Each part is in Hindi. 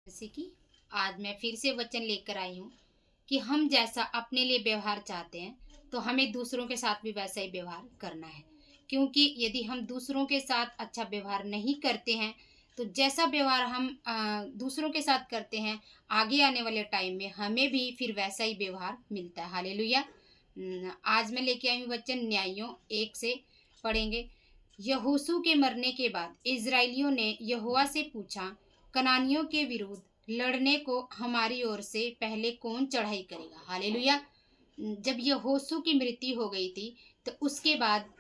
जैसे कि आज मैं फिर से वचन लेकर आई हूँ कि हम जैसा अपने लिए व्यवहार चाहते हैं तो हमें दूसरों के साथ भी वैसा ही व्यवहार करना है। क्योंकि यदि हम दूसरों के साथ अच्छा व्यवहार नहीं करते हैं तो जैसा व्यवहार हम दूसरों के साथ करते हैं, आगे आने वाले टाइम में हमें भी फिर वैसा ही व्यवहार मिलता है। हालेलुया। आज मैं लेके आई हूँ वचन न्याइयों 1 से पढ़ेंगे। यहोशू के मरने के बाद इज़राइलियों ने यहोवा से पूछा, कनानियों के विरुद्ध लड़ने को हमारी ओर से पहले कौन चढ़ाई करेगा। हालेलुया। जब यहोशू की मृत्यु हो गई थी तो उसके बाद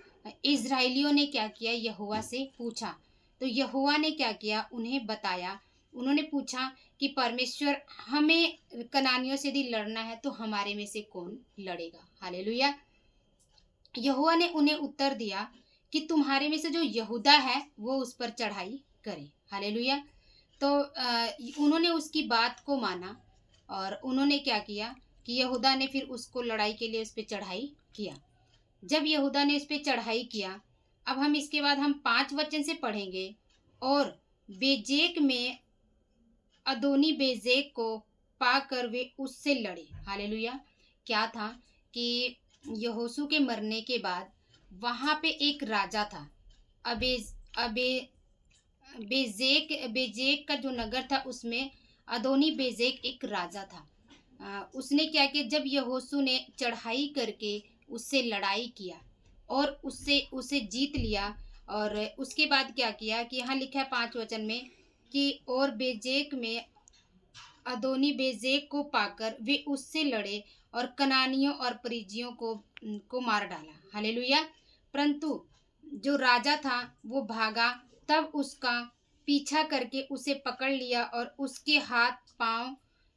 इज़राइलियों ने क्या किया, यहोवा से पूछा। तो यहोवा ने क्या किया, उन्हें बताया। उन्होंने पूछा कि परमेश्वर, हमें कनानियों से यदि लड़ना है तो हमारे में से कौन लड़ेगा। हालेलुया। यहोवा ने उन्हें उत्तर दिया कि तुम्हारे में से जो यहूदा है वो उस पर चढ़ाई करे। हालेलुया। तो उन्होंने उसकी बात को माना और उन्होंने क्या किया कि यहूदा ने फिर उसको लड़ाई के लिए उस पर चढ़ाई किया। जब यहूदा ने उस पर चढ़ाई किया, अब हम इसके बाद हम 5 वचन से पढ़ेंगे। और बेजेक में अदोनी बेजेक को पाकर वे उससे लड़े। हालेलुया। क्या था कि यहोशू के मरने के बाद वहाँ पे एक राजा था। अबे अबे बेजेक बेजेक का जो नगर था उसमें अदोनी बेजेक एक राजा था। उसने क्या किया, जब यहोशू ने चढ़ाई करके उससे लड़ाई किया और उससे उसे जीत लिया। और उसके बाद क्या किया कि यहाँ लिखा है 5 वचन में कि और बेजेक में अदोनी बेजेक को पाकर वे उससे लड़े और कनानियों और परिज्जियों को मार डाला। हालेलुया। परंतु जो राजा था वो भागा, तब उसका पीछा करके उसे पकड़ लिया और उसके हाथ पांव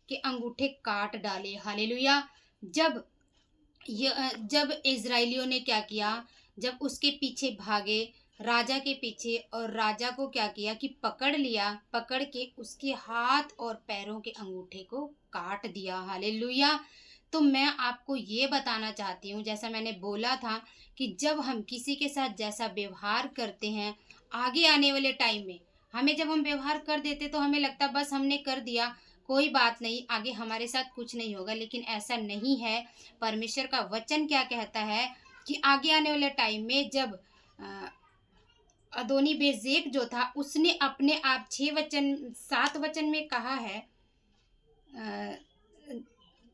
के अंगूठे काट डाले। हालेलुया। जब जब इज़राइलियों ने क्या किया, जब उसके पीछे भागे, राजा के पीछे, और राजा को क्या किया कि पकड़ लिया, पकड़ के उसके हाथ और पैरों के अंगूठे को काट दिया। हालेलुया। तो मैं आपको ये बताना चाहती हूँ, जैसा मैंने बोला था कि जब हम किसी के साथ जैसा व्यवहार करते हैं, आगे आने वाले टाइम में हमें जब हम व्यवहार कर देते तो हमें लगता बस हमने कर दिया, कोई बात नहीं, आगे हमारे साथ कुछ नहीं होगा। लेकिन ऐसा नहीं है। परमेश्वर का वचन क्या कहता है कि आगे आने वाले टाइम में जब अ, अदोनी बेजेक जो था उसने अपने आप 7 वचन में कहा है, अ,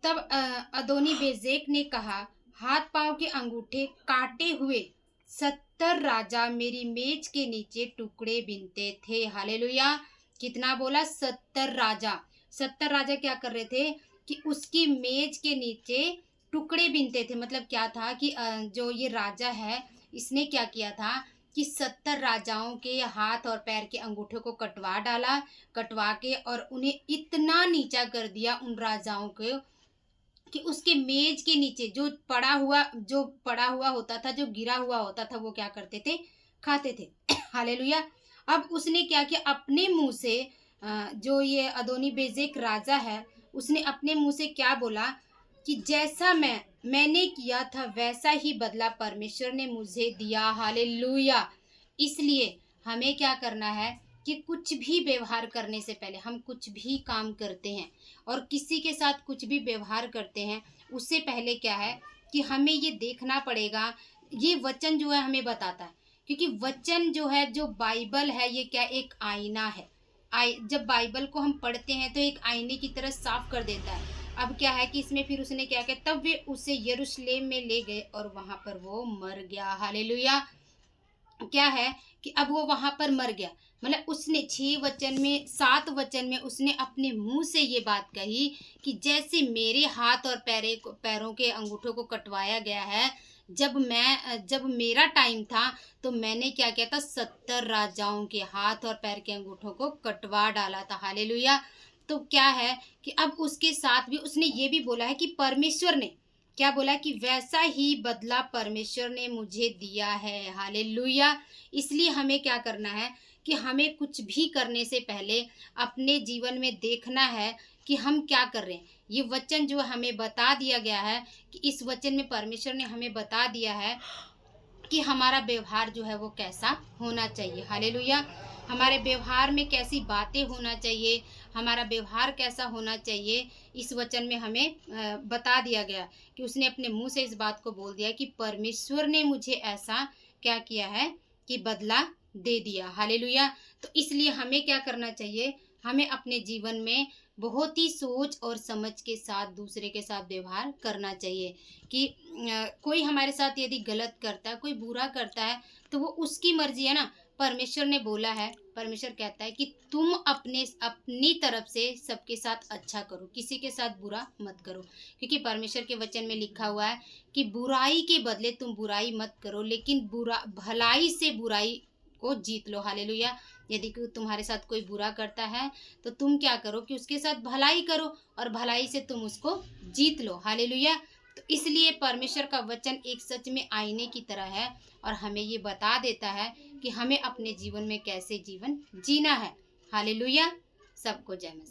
तब अदोनी बेजेक ने कहा, हाथ पांव के अंगूठे काटे हुए 70 राजा मेरी मेज के नीचे टुकड़े बिनते थे। हालेलुया। कितना बोला, 70 राजा। 70 राजा क्या कर रहे थे कि उसकी मेज के नीचे टुकड़े बिनते थे। मतलब क्या था कि जो ये राजा है इसने क्या किया था कि 70 राजाओं के हाथ और पैर के अंगूठे को कटवा डाला, कटवा के और उन्हें इतना नीचा कर दिया उन राजाओं को कि उसके मेज के नीचे जो पड़ा हुआ होता था, जो गिरा हुआ होता था, वो क्या करते थे, खाते थे। हालेलुया। अब उसने क्या किया, अपने मुंह से जो ये अदोनी बेजेक राजा है उसने अपने मुंह से क्या बोला कि जैसा मैंने किया था वैसा ही बदला परमेश्वर ने मुझे दिया। हालेलुया। इसलिए हमें क्या करना है कि कुछ भी व्यवहार करने से पहले, हम कुछ भी काम करते हैं और किसी के साथ कुछ भी व्यवहार करते हैं, उससे पहले क्या है कि हमें ये देखना पड़ेगा। ये वचन जो है हमें बताता है, क्योंकि वचन जो है, जो बाइबल है, ये क्या, एक आईना है। जब बाइबल को हम पढ़ते हैं तो एक आईने की तरह साफ कर देता है। अब क्या है कि इसमें फिर उसने क्या किया, तब वे उसे यरूशलेम में ले गए और वहां पर वो मर गया। हालेलुया। क्या है कि अब वो वहां पर मर गया। मतलब उसने 7 वचन में उसने अपने मुंह से ये बात कही कि जैसे मेरे हाथ और पैरों के अंगूठों को कटवाया गया है, जब मेरा टाइम था तो मैंने क्या किया था, 70 राजाओं के हाथ और पैर के अंगूठों को कटवा डाला था। हालेलुया। तो क्या है कि अब उसके साथ भी उसने ये भी बोला है कि परमेश्वर ने क्या बोला कि वैसा ही बदला परमेश्वर ने मुझे दिया है। हालेलुया। इसलिए हमें क्या करना है कि हमें कुछ भी करने से पहले अपने जीवन में देखना है कि हम क्या कर रहे हैं। ये वचन जो हमें बता दिया गया है कि इस वचन में परमेश्वर ने हमें बता दिया है कि हमारा व्यवहार जो है वो कैसा होना चाहिए। हालेलुया। हमारे व्यवहार में कैसी बातें होना चाहिए, हमारा व्यवहार कैसा होना चाहिए, इस वचन में हमें बता दिया गया कि उसने अपने मुँह से इस बात को बोल दिया कि परमेश्वर ने मुझे ऐसा क्या किया है कि बदला दे दिया। हालेलुया! तो इसलिए हमें क्या करना चाहिए, हमें अपने जीवन में बहुत ही सोच और समझ के साथ दूसरे के साथ व्यवहार करना चाहिए कि कोई हमारे साथ यदि गलत करता है, कोई बुरा करता है, तो वो उसकी मर्ज़ी है ना। परमेश्वर ने बोला है, परमेश्वर कहता है कि तुम अपनी तरफ से सबके साथ अच्छा करो, किसी के साथ बुरा मत करो। क्योंकि परमेश्वर के वचन में लिखा हुआ है कि बुराई के बदले तुम बुराई मत करो, लेकिन भलाई से बुराई को जीत लो। हालेलुया! यदि कोई तुम्हारे साथ कोई बुरा करता है, तो तुम क्या करो कि उसके साथ भलाई करो और भलाई से तुम उसको जीत लो। हालेलुया! तो इसलिए परमेश्वर का वचन एक सच में आईने की तरह है और हमें ये बता देता है कि हमें अपने जीवन में कैसे जीवन जीना है। हालेलुया! सबको जय मसीह।